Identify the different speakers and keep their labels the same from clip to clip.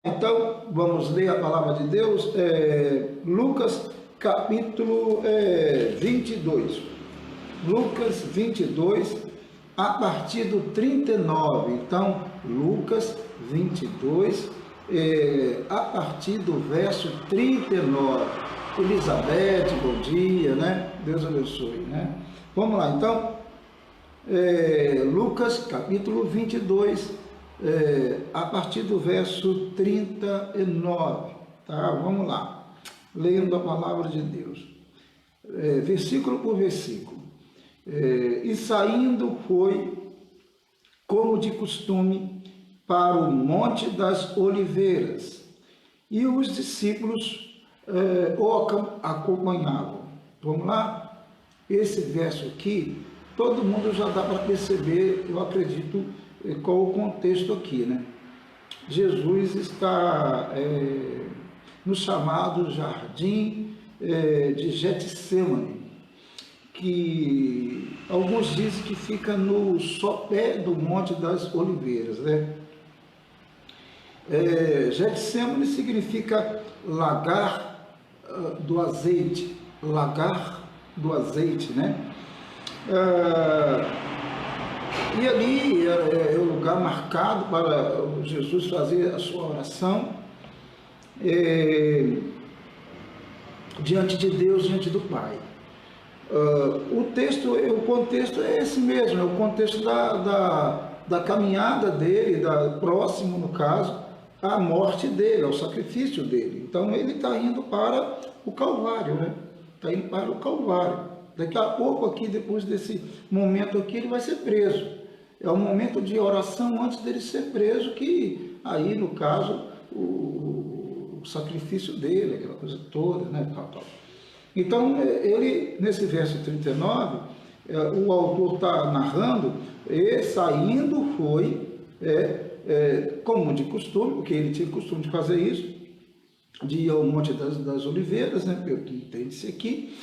Speaker 1: Então, vamos ler a palavra de Deus, Lucas capítulo 22. Lucas 22, a partir do 39. Então, Lucas 22, a partir do verso 39. Elizabeth, bom dia, né? Deus abençoe, né? Vamos lá, então, Lucas capítulo 22, a partir do verso 39, tá? Vamos lá, lendo a palavra de Deus, versículo por versículo. E saindo foi, como de costume, para o Monte das Oliveiras, e os discípulos o acompanhavam. Vamos lá? Esse verso aqui, todo mundo já dá para perceber, eu acredito, qual o contexto aqui, né? Jesus está no chamado jardim de Getsêmani, que alguns dizem que fica no sopé do Monte das Oliveiras, né? Getsêmani significa lagar do azeite, né? E ali é o lugar marcado para Jesus fazer a sua oração diante de Deus, diante do Pai. O contexto é esse mesmo, é o contexto da caminhada dele, próximo, no caso, à morte dele, ao sacrifício dele. Então ele está indo para o Calvário, né? Está indo para o Calvário. Daqui a pouco aqui, depois desse momento aqui, ele vai ser preso. É o momento de oração antes dele ser preso, que aí, no caso, o sacrifício dele, aquela coisa toda, né? Então, ele, nesse verso 39, o autor está narrando, e saindo foi, como de costume, porque ele tinha costume de fazer isso, de ir ao Monte das Oliveiras, né? Eu entendo-se aqui,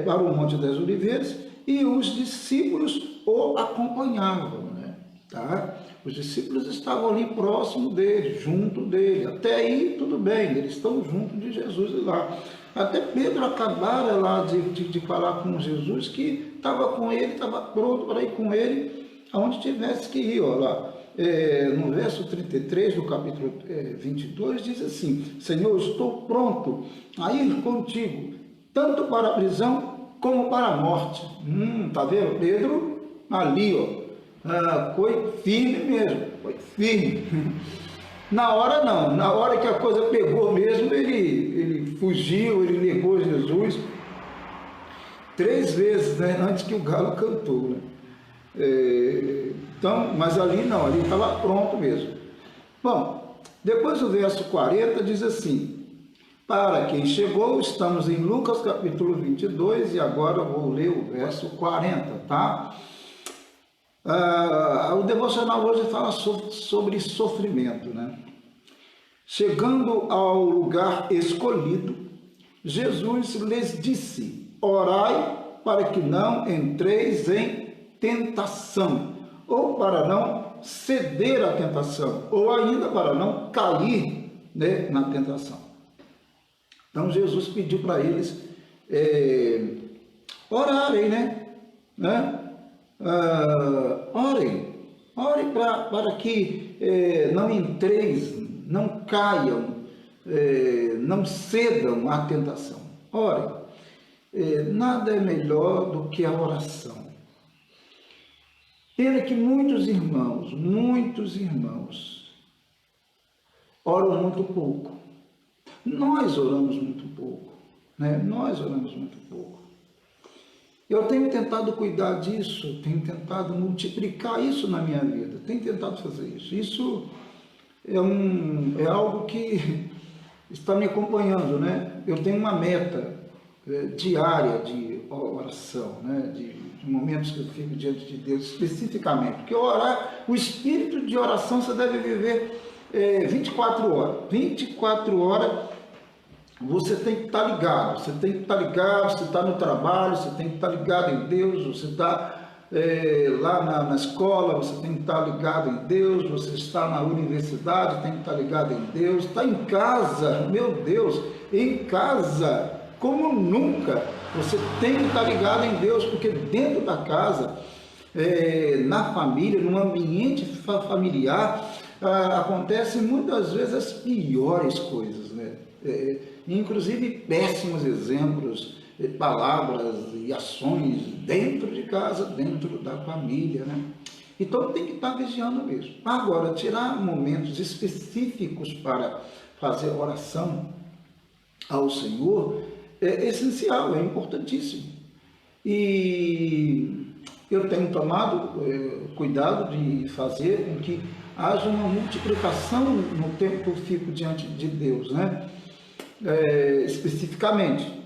Speaker 1: para o Monte das Oliveiras, e os discípulos o acompanhavam, né? Tá? Os discípulos estavam ali próximo dele, junto dele. Até aí tudo bem, eles estão junto de Jesus lá. Até Pedro acabara lá de falar com Jesus, que estava com ele, estava pronto para ir com ele aonde tivesse que ir. Ó, lá. No verso 33 do capítulo 22 diz assim: Senhor, estou pronto a ir contigo, tanto para a prisão como para a morte. Tá vendo? Pedro ali, ó, foi firme mesmo, foi firme. Na hora não, na hora que a coisa pegou mesmo, ele fugiu, ele negou Jesus 3 vezes, né, antes que o galo cantou, né? Então, mas ali não, ali estava pronto mesmo. Bom, depois o verso 40 diz assim: para quem chegou, estamos em Lucas capítulo 22, e agora eu vou ler o verso 40, tá? O devocional hoje fala sobre sofrimento, né? Chegando ao lugar escolhido, Jesus lhes disse: orai para que não entreis em tentação, ou para não ceder à tentação, ou ainda para não cair, né, na tentação. Então Jesus pediu para eles orarem, né? Orem para que não entreis, não caiam, não cedam à tentação. Orem. Nada é melhor do que a oração. Pena que muitos irmãos oram muito pouco. Nós oramos muito pouco, né? Nós oramos muito pouco. Eu tenho tentado cuidar disso, tenho tentado multiplicar isso na minha vida, tenho tentado fazer isso. Isso é algo que está me acompanhando, né? Eu tenho uma meta diária de oração, né? De momentos que eu fico diante de Deus especificamente, porque orar, o espírito de oração você deve viver 24 horas. 24 horas você tem que estar ligado, você está no trabalho, você tem que estar ligado em Deus, você está lá na escola, você tem que estar ligado em Deus, você está na universidade, tem que estar ligado em Deus, está em casa, meu Deus, em casa, como nunca, você tem que estar ligado em Deus, porque dentro da casa, na família, no ambiente familiar, acontecem muitas vezes as piores coisas, né? Inclusive péssimos exemplos, palavras e ações dentro de casa, dentro da família, né? Então tem que estar vigiando mesmo. Agora, tirar momentos específicos para fazer oração ao Senhor é essencial, é importantíssimo. E eu tenho tomado cuidado de fazer com que haja uma multiplicação no tempo que eu fico diante de Deus, né? Especificamente.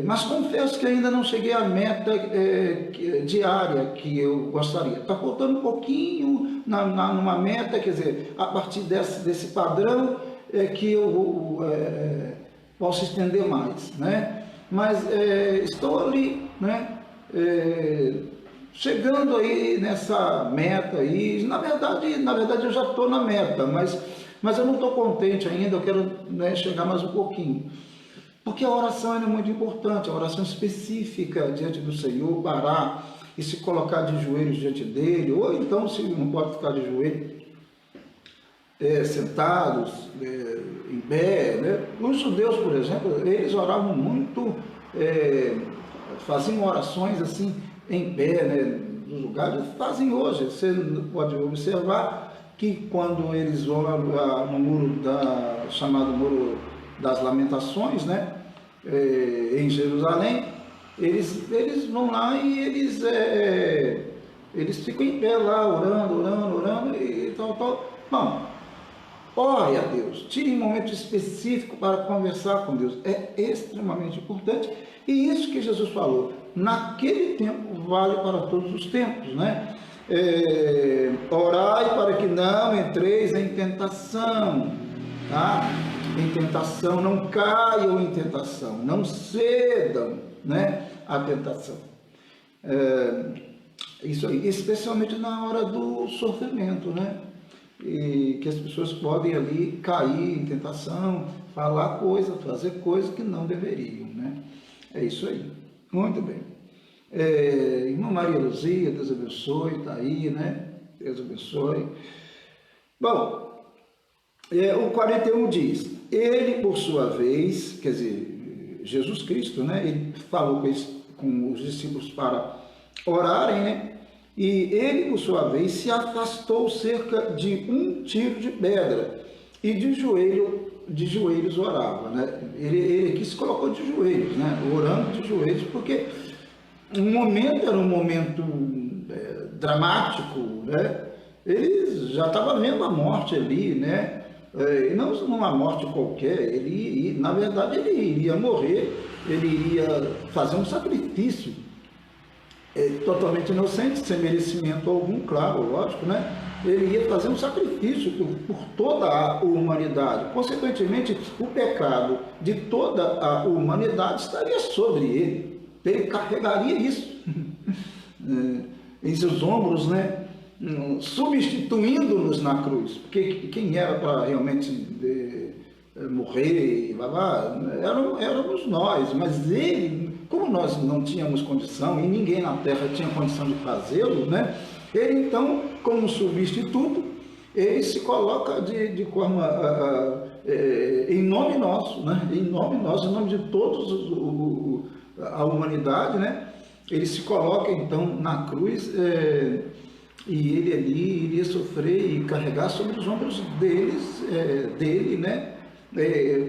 Speaker 1: Mas confesso que ainda não cheguei à meta diária que eu gostaria. Está faltando um pouquinho numa meta, quer dizer, a partir desse padrão que eu posso estender mais, né? Mas estou ali, né? Chegando aí nessa meta aí, na verdade eu já estou na meta, mas eu não estou contente ainda, eu quero, né, chegar mais um pouquinho. Porque a oração é muito importante, a oração específica diante do Senhor, parar e se colocar de joelhos diante dele, ou então, se não pode ficar de joelho, sentados, em pé, né? Os judeus, por exemplo, eles oravam muito, faziam orações assim, em pé, né? Nos lugares, fazem hoje. Você pode observar que quando eles vão no muro chamado Muro das Lamentações, né? Em Jerusalém, eles vão lá e eles ficam em pé lá, orando e tal. Bom, ore a Deus, tire um momento específico para conversar com Deus, é extremamente importante, e isso que Jesus falou, naquele tempo vale para todos os tempos, né? Orai para que não entreis em tentação, tá? Em tentação, não caiam em tentação, não cedam, né, à tentação. Isso aí, especialmente na hora do sofrimento, né? E que as pessoas podem ali cair em tentação, falar coisa, fazer coisa que não deveriam, né? É isso aí. Muito bem. Irmã Maria Luzia, Deus abençoe, está aí, né? Deus abençoe. Bom, o 41 diz, ele por sua vez, quer dizer, Jesus Cristo, né? Ele falou com os discípulos para orarem, né? E ele, por sua vez, se afastou cerca de um tiro de pedra e de joelhos orava, né? Ele aqui se colocou de joelhos, né? Orando de joelhos, porque o momento era um momento dramático, né? Ele já estava vendo a morte ali, né? E não uma morte qualquer, na verdade ele iria morrer, ele iria fazer um sacrifício totalmente inocente, sem merecimento algum, claro, lógico, né? Ele ia fazer um sacrifício por toda a humanidade. Consequentemente, o pecado de toda a humanidade estaria sobre ele. Ele carregaria isso em seus ombros, né? Substituindo-nos na cruz. Porque quem era para realmente morrer, éramos nós, mas ele, como nós não tínhamos condição, e ninguém na terra tinha condição de fazê-lo, né? Ele então, como substituto, ele se coloca de forma, em nome nosso, né? Em nome de todos a humanidade, né? Ele se coloca então na cruz, e ele ali iria sofrer e carregar sobre os ombros dele, né?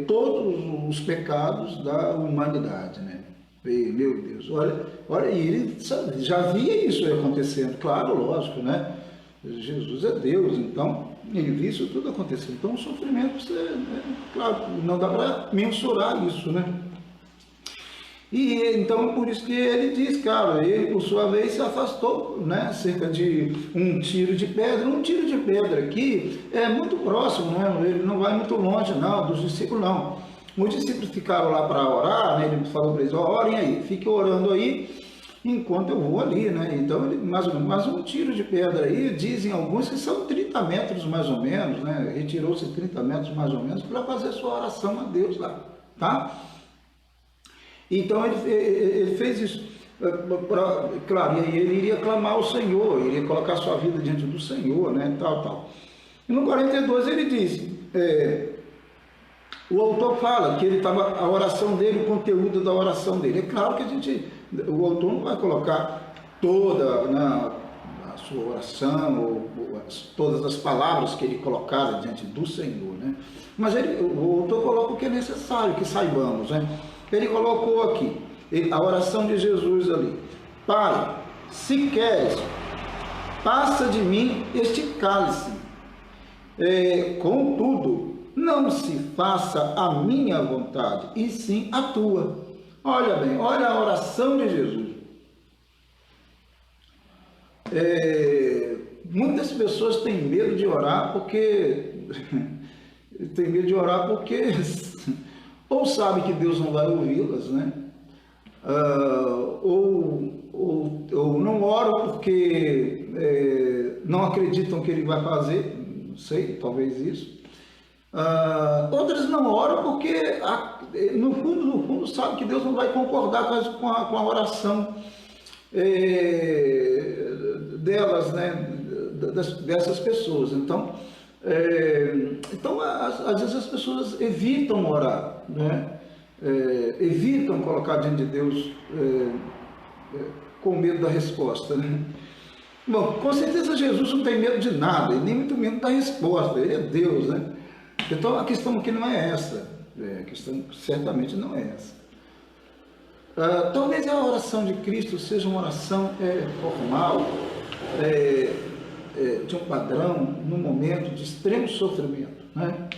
Speaker 1: Todos os pecados da humanidade, né? E, meu Deus, olha, e ele já via isso acontecendo, claro, lógico, né? Jesus é Deus, então ele viu isso tudo acontecendo. Então o sofrimento, claro, não dá para mensurar isso, né? E então por isso que ele diz, cara, ele por sua vez se afastou, né, cerca de um tiro de pedra. Um tiro de pedra aqui é muito próximo, né? Ele não vai muito longe, não, dos discípulos, não. Os discípulos ficaram lá para orar, né? Ele falou para eles, ó, orem aí, fiquem orando aí, enquanto eu vou ali, né? Então, ele, mais um tiro de pedra aí, dizem alguns que são 30 metros mais ou menos, né? Retirou-se 30 metros mais ou menos para fazer sua oração a Deus lá, tá? Então, ele fez isso. Claro, e aí ele iria clamar ao Senhor, iria colocar sua vida diante do Senhor, né? Tal, tal. E no 42 ele diz, o autor fala que ele estava, a oração dele, o conteúdo da oração dele. É claro que o autor não vai colocar toda, né, a sua oração, ou todas as palavras que ele colocara diante do Senhor, né? Mas o autor coloca o que é necessário que saibamos, né? Ele colocou aqui a oração de Jesus ali. Pai, se queres, passa de mim este cálice. Contudo, não se faça a minha vontade, e sim a tua. Olha bem, olha a oração de Jesus. Muitas pessoas têm medo de orar porque ou sabe que Deus não vai ouvi-las, né? Ou não oram porque não acreditam que Ele vai fazer, não sei, talvez isso. Outras não oram porque no fundo sabe que Deus não vai concordar com a oração delas, né? Dessas pessoas. Então, às vezes as pessoas evitam orar, né? Evitam colocar diante de Deus com medo da resposta, né? Bom, com certeza Jesus não tem medo de nada, e nem muito medo da resposta, ele é Deus, né? Então a questão aqui não é essa, a questão certamente não é essa. Talvez a oração de Cristo seja uma oração formal, de um padrão, num momento de extremo sofrimento, né?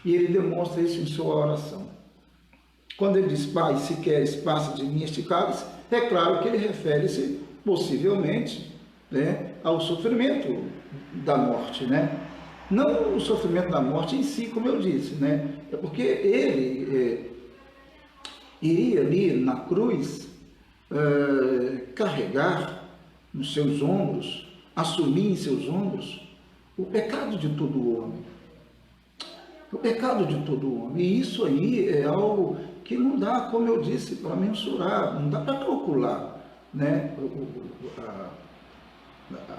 Speaker 1: E ele demonstra isso em sua oração. Quando ele diz, Pai, se queres, passa de mim este cálice, é claro que ele refere-se, possivelmente, né, ao sofrimento da morte, né? Não o sofrimento da morte em si, como eu disse, né? É porque ele iria ali na cruz carregar nos seus ombros, assumir em seus ombros o pecado de todo homem. O pecado de todo homem. E isso aí é algo que não dá, como eu disse, para mensurar, não dá para calcular, né?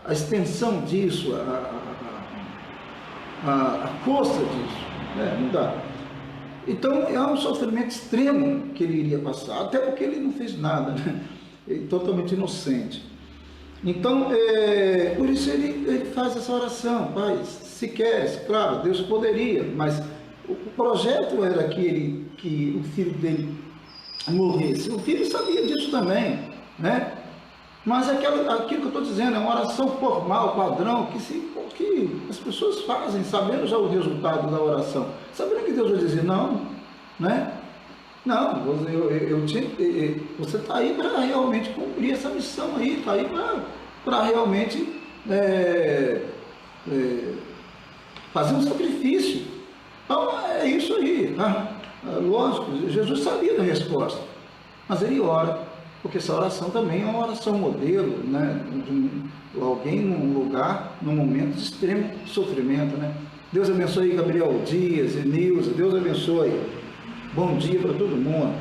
Speaker 1: A extensão disso, a força disso, né? Não dá. Então é um sofrimento extremo que ele iria passar, até porque ele não fez nada, né? Ele é totalmente inocente. Então, por isso ele faz essa oração, Pai, se queres, claro, Deus poderia, mas o projeto era que o filho dele morresse. O filho sabia disso também, né? Mas aquilo que eu estou dizendo é uma oração formal, padrão, que as pessoas fazem, sabendo já o resultado da oração. Sabendo que Deus vai dizer não, né? Não, você está aí para realmente cumprir essa missão aí, está aí para realmente fazer um sacrifício. Então é isso aí, tá? Lógico, Jesus sabia da resposta, mas ele ora, porque essa oração também é uma oração modelo, né? De alguém num lugar, num momento de extremo sofrimento, né? Deus abençoe Gabriel Dias e Nilza, Deus abençoe. Bom dia para todo mundo.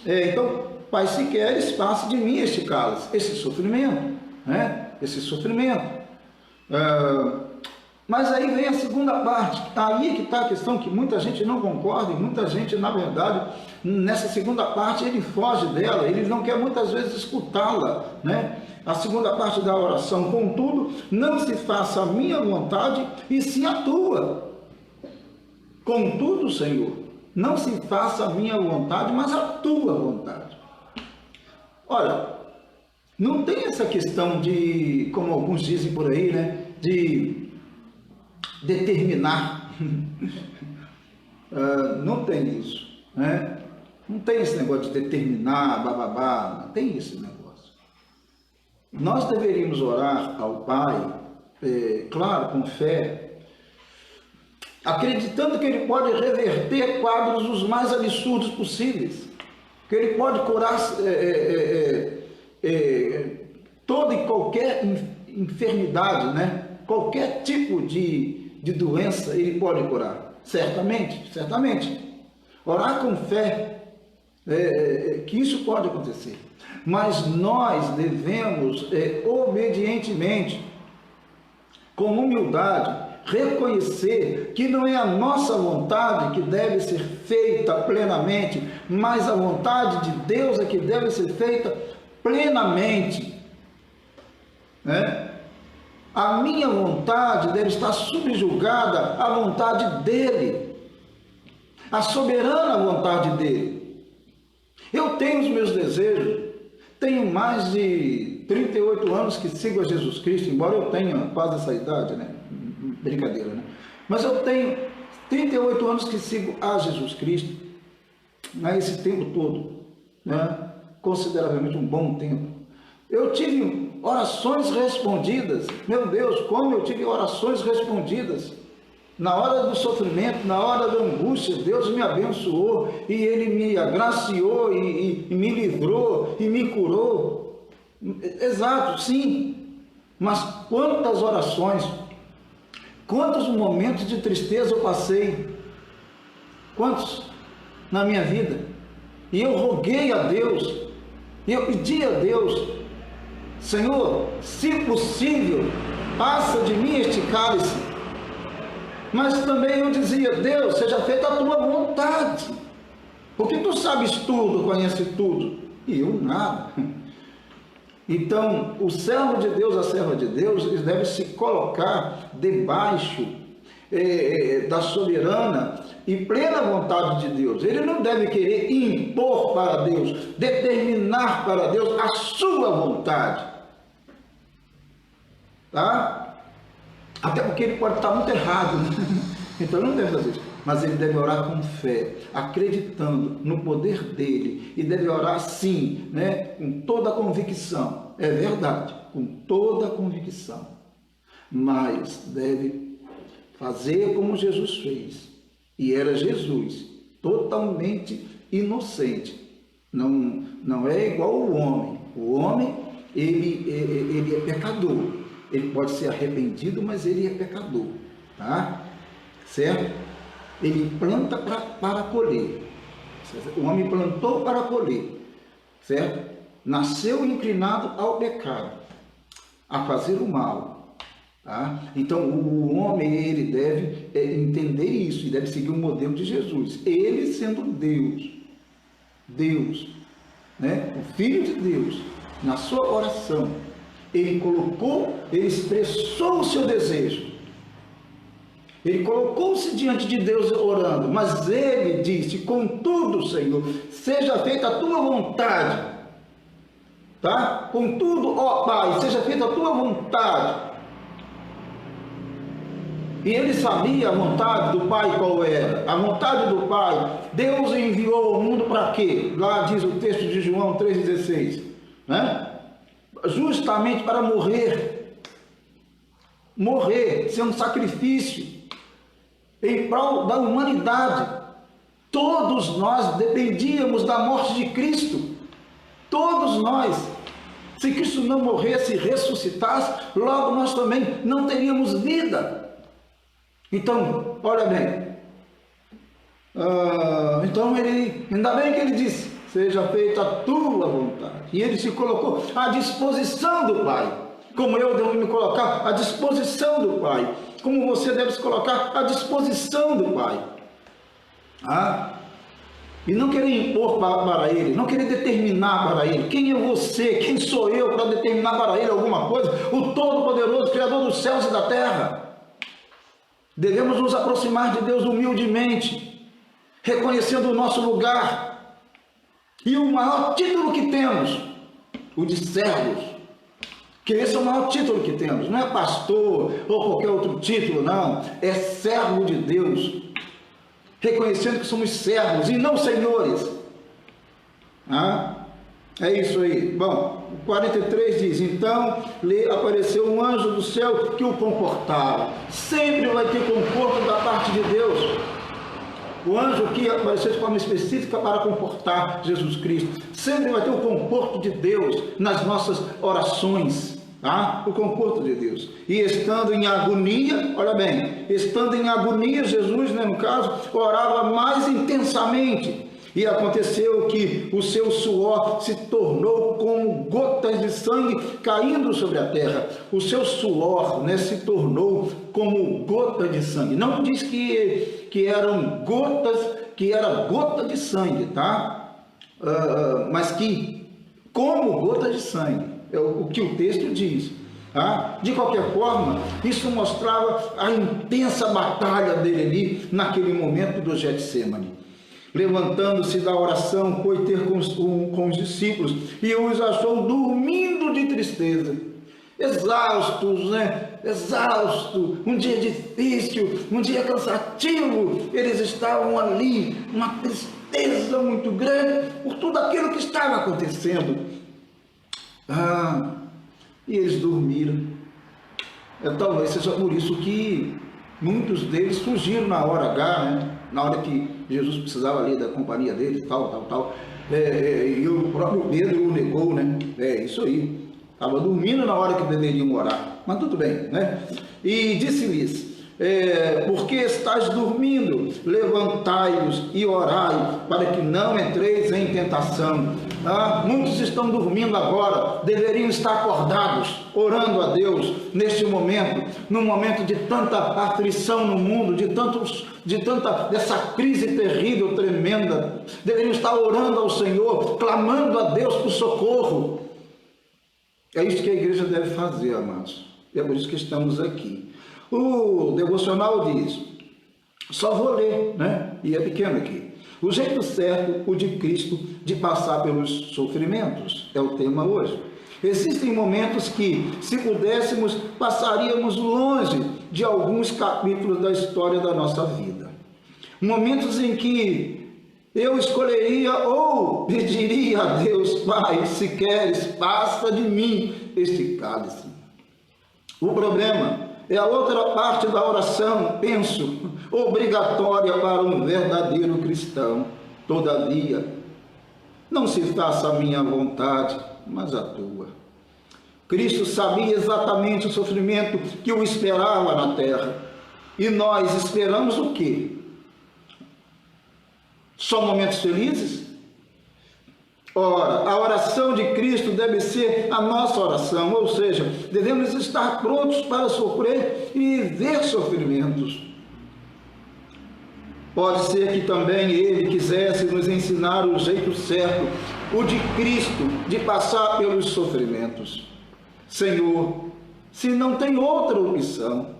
Speaker 1: Então, Pai, se queres, passe de mim este cálice, esse sofrimento, né? Esse sofrimento. Mas aí vem a segunda parte, aí que está a questão que muita gente não concorda, e muita gente, na verdade, nessa segunda parte, ele foge dela, ele não quer muitas vezes escutá-la, né? A segunda parte da oração, contudo, não se faça a minha vontade, e sim a tua. Contudo, Senhor, não se faça a minha vontade, mas a tua vontade. Olha, não tem essa questão de, como alguns dizem por aí, né, de determinar. Não tem isso, né? Não tem esse negócio de determinar, bababá, não tem esse negócio. Nós deveríamos orar ao Pai, claro, com fé, acreditando que ele pode reverter quadros os mais absurdos possíveis, que ele pode curar toda e qualquer enfermidade, né? Qualquer tipo de doença ele pode curar, certamente, certamente. Orar com fé, que isso pode acontecer, mas nós devemos obedientemente, com humildade, reconhecer que não é a nossa vontade que deve ser feita plenamente, mas a vontade de Deus é que deve ser feita plenamente, né? A minha vontade deve estar subjugada à vontade dele, à soberana vontade dele. Eu tenho os meus desejos, tenho mais de 38 anos que sigo a Jesus Cristo, embora eu tenha quase essa idade, né? Brincadeira, né? Mas eu tenho 38 anos que sigo a Jesus Cristo, né? Esse tempo todo, né? Consideravelmente um bom tempo. Eu tive orações respondidas, meu Deus, como eu tive orações respondidas. Na hora do sofrimento, na hora da angústia, Deus me abençoou e Ele me agraciou e me livrou e me curou. Exato, sim. Mas quantas orações, quantos momentos de tristeza eu passei, quantos na minha vida. E eu roguei a Deus, e eu pedi a Deus, Senhor, se possível, passa de mim este cálice. Mas também eu dizia, Deus, seja feita a tua vontade, porque tu sabes tudo, conheces tudo, e eu nada. Então, o servo de Deus, a serva de Deus, eles devem se colocar debaixo da soberana e plena vontade de Deus. Ele não deve querer impor para Deus, determinar para Deus a sua vontade, tá? Até porque ele pode estar muito errado, né? Então ele não deve fazer isso. Mas ele deve orar com fé, acreditando no poder dele. E deve orar sim, né? Com toda a convicção. É verdade, com toda a convicção. Mas deve fazer como Jesus fez. E era Jesus, totalmente inocente. Não é igual o homem. O homem, ele é pecador. Ele pode ser arrependido, mas ele é pecador, tá? Certo? Ele planta para colher. O homem plantou para colher, certo? Nasceu inclinado ao pecado, a fazer o mal, tá? Então, o homem, ele deve entender isso, e deve seguir o modelo de Jesus. Ele sendo Deus, né? O Filho de Deus, na sua oração, ele expressou o seu desejo. Ele colocou-se diante de Deus orando, mas ele disse, contudo, Senhor, seja feita a tua vontade, tá? Contudo, ó Pai, seja feita a tua vontade. E ele sabia a vontade do Pai qual era. A vontade do Pai, Deus enviou ao mundo para quê? Lá diz o texto de João 3,16, né? Justamente para morrer, ser um sacrifício em prol da humanidade. Todos nós dependíamos da morte de Cristo, todos nós. Se Cristo não morresse e ressuscitasse, logo nós também não teríamos vida. Então, olha bem, então ainda bem que ele disse, seja feita a tua vontade. E ele se colocou à disposição do Pai. Como eu devo me colocar à disposição do Pai. Como você deve se colocar à disposição do Pai. E não querer impor para ele, não querer determinar para ele. Quem é você? Quem sou eu para determinar para ele alguma coisa? O Todo-Poderoso, Criador dos céus e da terra. Devemos nos aproximar de Deus humildemente, reconhecendo o nosso lugar. E o maior título que temos, o de servos, que esse é o maior título que temos, não é pastor ou qualquer outro título, não, é servo de Deus, reconhecendo que somos servos e não senhores. É isso aí. Bom, o 43 diz, então lhe apareceu um anjo do céu que o confortava. Sempre vai ter conforto da parte de Deus. o anjo que apareceu de forma específica para comportar Jesus Cristo. Sempre vai ter o conforto de Deus nas nossas orações. Tá? O conforto de Deus. E estando em agonia, olha bem, estando em agonia, Jesus, no caso, orava mais intensamente. E aconteceu que o seu suor se tornou como gotas de sangue caindo sobre a terra. O seu suor, se tornou como gota de sangue. Não diz que eram gotas, que era gota de sangue, tá? Mas que como gota de sangue. É o que o texto diz. Tá? De qualquer forma, isso mostrava a intensa batalha dele ali naquele momento do Getsêmani. Levantando-se da oração, foi ter com os discípulos e os achou dormindo de tristeza, exaustos, exausto, um dia difícil, um dia cansativo. Eles estavam ali, uma tristeza muito grande por tudo aquilo que estava acontecendo. E eles dormiram. Talvez seja por isso que muitos deles fugiram na hora H, na hora que Jesus precisava ali da companhia deles, tal. E o próprio Pedro o negou, isso aí. Estava dormindo na hora que deveriam orar. Mas tudo bem, E disse-lhes: porque estáis dormindo? Levantai-vos e orai, para que não entreis em tentação. Muitos estão dormindo agora, deveriam estar acordados, orando a Deus neste momento, num momento de tanta aflição no mundo, dessa crise terrível, tremenda. Deveriam estar orando ao Senhor, clamando a Deus por socorro. É isso que a igreja deve fazer, amados. E é por isso que estamos aqui. O devocional diz, só vou ler, E é pequeno aqui. O jeito certo, o de Cristo, de passar pelos sofrimentos, é o tema hoje. Existem momentos que, se pudéssemos, passaríamos longe de alguns capítulos da história da nossa vida. Momentos em que eu escolheria ou pediria a Deus: Pai, se queres, passa de mim este cálice. O problema é a outra parte da oração, penso, obrigatória para um verdadeiro cristão. Todavia, não se faça a minha vontade, mas a tua. Cristo sabia exatamente o sofrimento que o esperava na terra. E nós esperamos o quê? Só momentos felizes? Ora, a oração de Cristo deve ser a nossa oração, ou seja, devemos estar prontos para sofrer e ver sofrimentos. Pode ser que também Ele quisesse nos ensinar o jeito certo, o de Cristo, de passar pelos sofrimentos. Senhor, se não tem outra opção,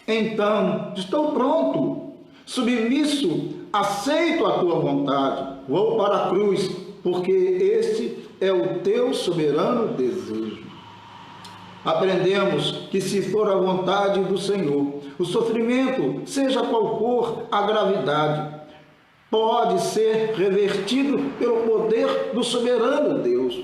Speaker 1: então estou pronto, submisso, aceito a tua vontade, vou para a cruz, porque este é o teu soberano desejo. Aprendemos que, se for a vontade do Senhor, o sofrimento, seja qual for a gravidade, pode ser revertido pelo poder do soberano Deus.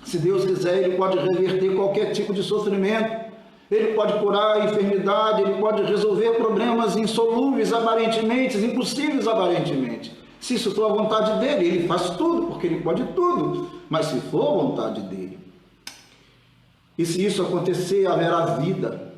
Speaker 1: Se Deus quiser, Ele pode reverter qualquer tipo de sofrimento. Ele pode curar a enfermidade, Ele pode resolver problemas insolúveis aparentemente, impossíveis aparentemente. Se isso for a vontade dEle, Ele faz tudo, porque Ele pode tudo. Mas se for a vontade dEle, e se isso acontecer, haverá vida.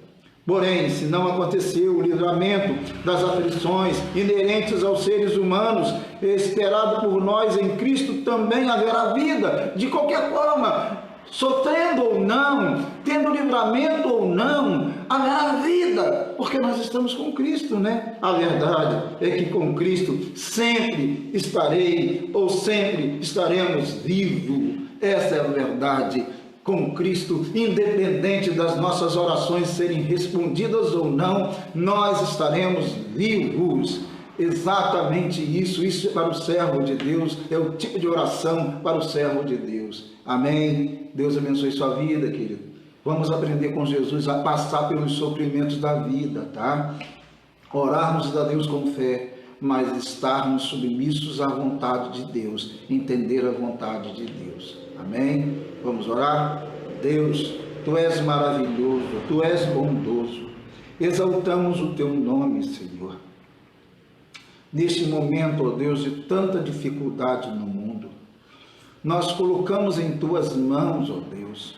Speaker 1: Porém, se não acontecer o livramento das aflições inerentes aos seres humanos, esperado por nós em Cristo, também haverá vida. De qualquer forma, sofrendo ou não, tendo livramento ou não, haverá vida, porque nós estamos com Cristo, A verdade é que com Cristo sempre estarei, ou sempre estaremos vivos. Essa é a verdade. Com Cristo, independente das nossas orações serem respondidas ou não, nós estaremos vivos. Exatamente isso é para o servo de Deus, é o tipo de oração para o servo de Deus. Amém? Deus abençoe sua vida, querido. Vamos aprender com Jesus a passar pelos sofrimentos da vida, tá? Orarmos a Deus com fé, mas estarmos submissos à vontade de Deus, entender a vontade de Deus. Amém? Vamos orar? Deus, Tu és maravilhoso, Tu és bondoso. Exaltamos o Teu nome, Senhor. neste momento, ó Deus, de tanta dificuldade no mundo. Nós colocamos em Tuas mãos, ó Deus,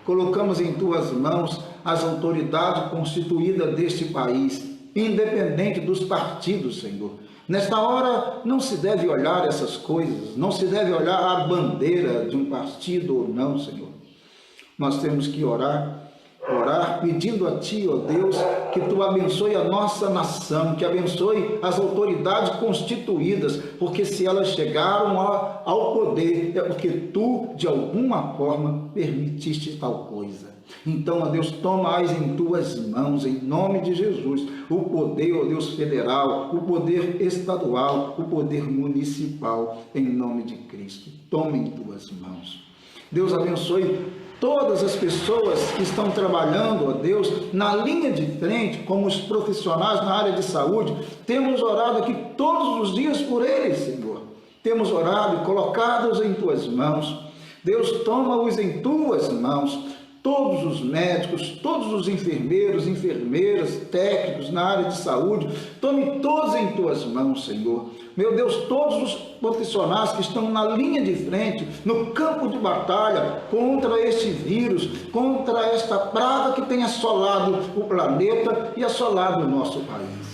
Speaker 1: colocamos em Tuas mãos as autoridades constituídas deste país, independente dos partidos, Senhor. Nesta hora não se deve olhar essas coisas, não se deve olhar a bandeira de um partido ou não, Senhor. Nós temos que orar pedindo a Ti, ó Deus, que Tu abençoe a nossa nação, que abençoe as autoridades constituídas, porque se elas chegaram ao poder, é porque Tu, de alguma forma, permitiste tal coisa. Então, ó Deus, toma-as em Tuas mãos, em nome de Jesus, o poder, ó Deus, federal, o poder estadual, o poder municipal, em nome de Cristo. Toma em Tuas mãos. Deus abençoe todas as pessoas que estão trabalhando, ó Deus, na linha de frente, como os profissionais na área de saúde. Temos orado aqui todos os dias por eles, Senhor. Temos orado e colocado-os em Tuas mãos. Deus, toma-os em Tuas mãos. Todos os médicos, todos os enfermeiros, enfermeiras, técnicos na área de saúde, tome todos em Tuas mãos, Senhor. Meu Deus, todos os profissionais que estão na linha de frente, no campo de batalha, contra este vírus, contra esta praga que tem assolado o planeta e assolado o nosso país.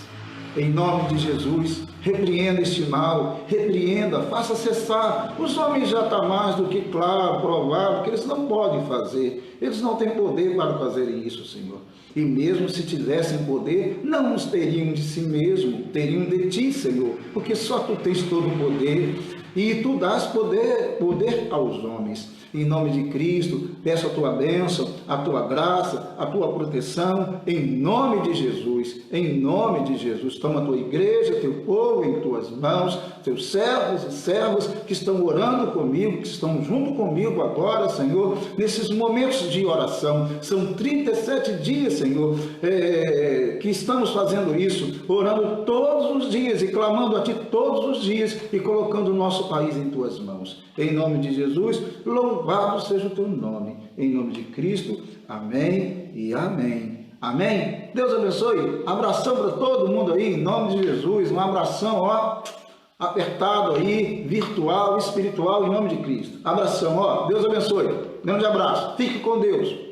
Speaker 1: Em nome de Jesus, repreenda este mal, repreenda, faça cessar. Os homens já está mais do que claro, provável, que eles não podem fazer. Eles não têm poder para fazerem isso, Senhor. E mesmo se tivessem poder, não os teriam de si mesmo, teriam de Ti, Senhor, porque só Tu tens todo o poder e Tu dás poder aos homens. Em nome de Cristo, peço a Tua bênção, a Tua graça, a Tua proteção, em nome de Jesus, em nome de Jesus. Toma a Tua igreja, Teu povo em Tuas mãos, Teus servos e servas que estão orando comigo, que estão junto comigo agora, Senhor, nesses momentos de oração. São 37 dias, Senhor, que estamos fazendo isso, orando todos os dias e clamando a Ti todos os dias e colocando o nosso país em Tuas mãos. Em nome de Jesus, louvado seja o Teu nome. Em nome de Cristo, amém e amém. Amém? Deus abençoe. Abração para todo mundo aí, em nome de Jesus. Um abração, ó, apertado aí, virtual, espiritual, em nome de Cristo. Abração, ó. Deus abençoe. Grande abraço. Fique com Deus.